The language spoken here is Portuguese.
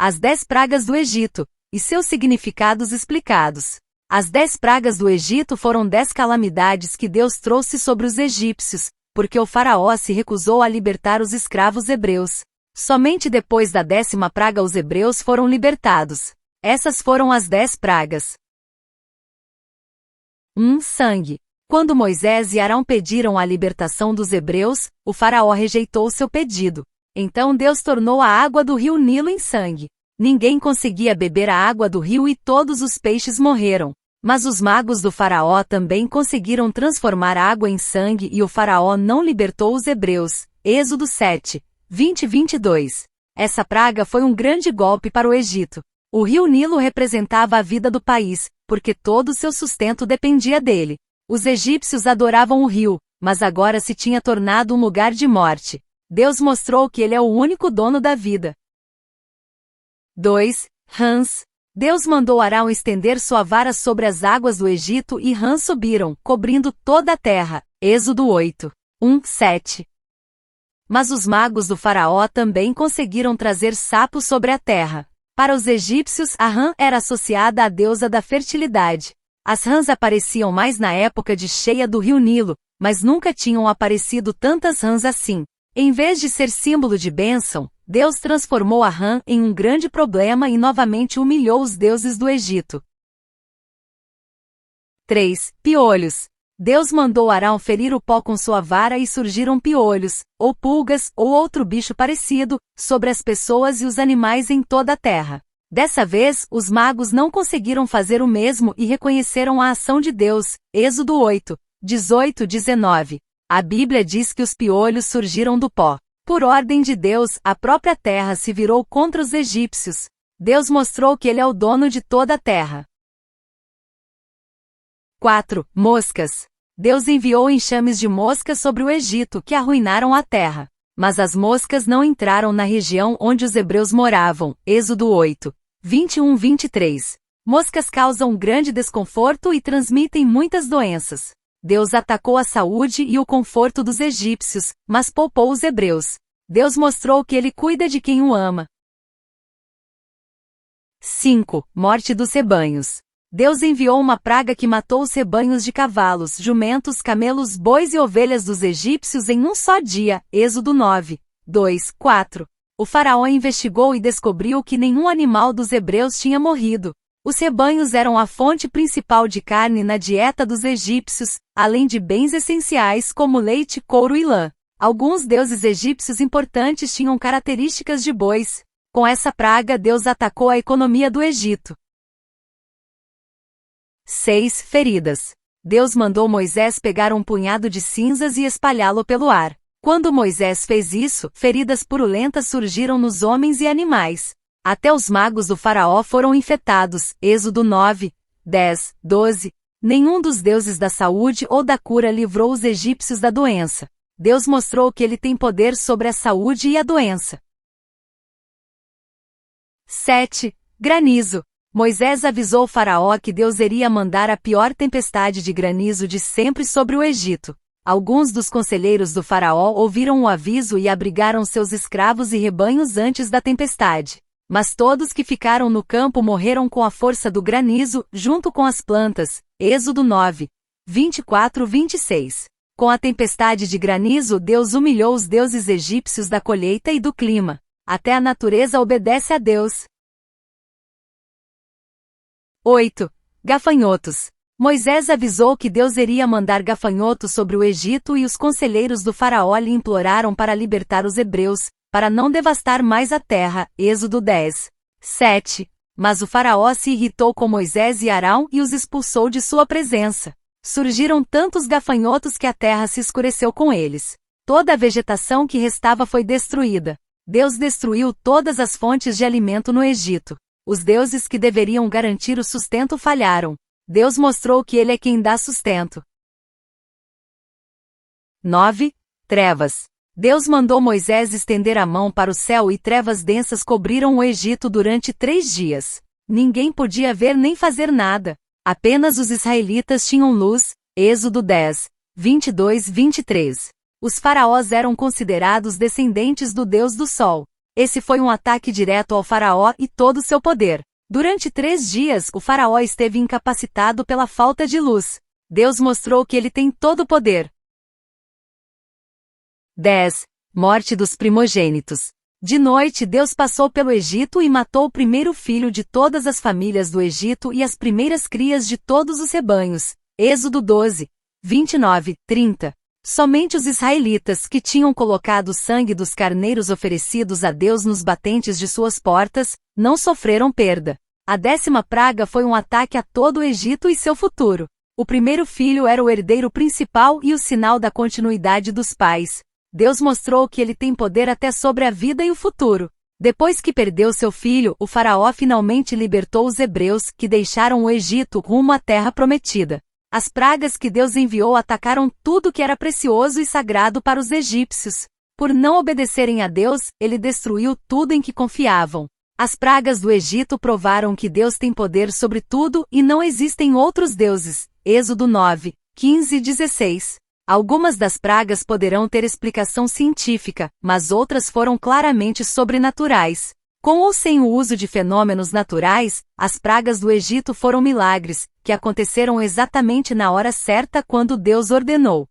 As 10 pragas do Egito, e seus significados explicados. As 10 pragas do Egito foram 10 calamidades que Deus trouxe sobre os egípcios, porque o faraó se recusou a libertar os escravos hebreus. Somente depois da 10ª praga os hebreus foram libertados. Essas foram as 10 pragas. 1. Sangue. Quando Moisés e Arão pediram a libertação dos hebreus, o faraó rejeitou seu pedido. Então Deus tornou a água do rio Nilo em sangue. Ninguém conseguia beber a água do rio e todos os peixes morreram. Mas os magos do faraó também conseguiram transformar a água em sangue e o faraó não libertou os hebreus. Êxodo 7, 20-22. Essa praga foi um grande golpe para o Egito. O rio Nilo representava a vida do país, porque todo o seu sustento dependia dele. Os egípcios adoravam o rio, mas agora se tinha tornado um lugar de morte. Deus mostrou que ele é o único dono da vida. 2. Rãs. Deus mandou Arão estender sua vara sobre as águas do Egito e rãs subiram, cobrindo toda a terra. Êxodo 8, 1-7. Mas os magos do faraó também conseguiram trazer sapos sobre a terra. Para os egípcios, a rã era associada à deusa da fertilidade. As rãs apareciam mais na época de cheia do rio Nilo, mas nunca tinham aparecido tantas rãs assim. Em vez de ser símbolo de bênção, Deus transformou a rã em um grande problema e novamente humilhou os deuses do Egito. 3. Piolhos. Deus mandou Arão ferir o pó com sua vara e surgiram piolhos, ou pulgas, ou outro bicho parecido, sobre as pessoas e os animais em toda a terra. Dessa vez, os magos não conseguiram fazer o mesmo e reconheceram a ação de Deus. Êxodo 8, 18-19. A Bíblia diz que os piolhos surgiram do pó. Por ordem de Deus, a própria terra se virou contra os egípcios. Deus mostrou que ele é o dono de toda a terra. 4. Moscas. Deus enviou enxames de moscas sobre o Egito que arruinaram a terra. Mas as moscas não entraram na região onde os hebreus moravam. Êxodo 8, 21-23. Moscas causam grande desconforto e transmitem muitas doenças. Deus atacou a saúde e o conforto dos egípcios, mas poupou os hebreus. Deus mostrou que ele cuida de quem o ama. 5. Morte dos rebanhos. Deus enviou uma praga que matou os rebanhos de cavalos, jumentos, camelos, bois e ovelhas dos egípcios em um só dia. Êxodo 9, 2-4. O faraó investigou e descobriu que nenhum animal dos hebreus tinha morrido. Os rebanhos eram a fonte principal de carne na dieta dos egípcios, além de bens essenciais como leite, couro e lã. Alguns deuses egípcios importantes tinham características de bois. Com essa praga, Deus atacou a economia do Egito. 6. Feridas. Deus mandou Moisés pegar um punhado de cinzas e espalhá-lo pelo ar. Quando Moisés fez isso, feridas purulentas surgiram nos homens e animais. Até os magos do faraó foram infectados. Êxodo 9, 10, 12. Nenhum dos deuses da saúde ou da cura livrou os egípcios da doença. Deus mostrou que ele tem poder sobre a saúde e a doença. 7. Granizo. Moisés avisou o faraó que Deus iria mandar a pior tempestade de granizo de sempre sobre o Egito. Alguns dos conselheiros do faraó ouviram o aviso e abrigaram seus escravos e rebanhos antes da tempestade. Mas todos que ficaram no campo morreram com a força do granizo, junto com as plantas. Êxodo 9, 24-26. Com a tempestade de granizo, Deus humilhou os deuses egípcios da colheita e do clima. Até a natureza obedece a Deus. 8. Gafanhotos. Moisés avisou que Deus iria mandar gafanhotos sobre o Egito e os conselheiros do faraó lhe imploraram para libertar os hebreus, para não devastar mais a terra. Êxodo 10, 7. Mas o faraó se irritou com Moisés e Arão e os expulsou de sua presença. Surgiram tantos gafanhotos que a terra se escureceu com eles. Toda a vegetação que restava foi destruída. Deus destruiu todas as fontes de alimento no Egito. Os deuses que deveriam garantir o sustento falharam. Deus mostrou que ele é quem dá sustento. 9. Trevas. Deus mandou Moisés estender a mão para o céu e trevas densas cobriram o Egito durante 3 dias. Ninguém podia ver nem fazer nada. Apenas os israelitas tinham luz. Êxodo 10, 22-23. Os faraós eram considerados descendentes do Deus do Sol. Esse foi um ataque direto ao faraó e todo o seu poder. Durante 3 dias, o faraó esteve incapacitado pela falta de luz. Deus mostrou que ele tem todo o poder. 10. Morte dos primogênitos. De noite Deus passou pelo Egito e matou o primeiro filho de todas as famílias do Egito e as primeiras crias de todos os rebanhos. Êxodo 12, 29, 30. Somente os israelitas que tinham colocado o sangue dos carneiros oferecidos a Deus nos batentes de suas portas, não sofreram perda. A 10ª praga foi um ataque a todo o Egito e seu futuro. O primeiro filho era o herdeiro principal e o sinal da continuidade dos pais. Deus mostrou que ele tem poder até sobre a vida e o futuro. Depois que perdeu seu filho, o faraó finalmente libertou os hebreus, que deixaram o Egito rumo à terra prometida. As pragas que Deus enviou atacaram tudo que era precioso e sagrado para os egípcios. Por não obedecerem a Deus, ele destruiu tudo em que confiavam. As pragas do Egito provaram que Deus tem poder sobre tudo e não existem outros deuses. Êxodo 9, 15 e 16. Algumas das pragas poderão ter explicação científica, mas outras foram claramente sobrenaturais. Com ou sem o uso de fenômenos naturais, as pragas do Egito foram milagres, que aconteceram exatamente na hora certa quando Deus ordenou.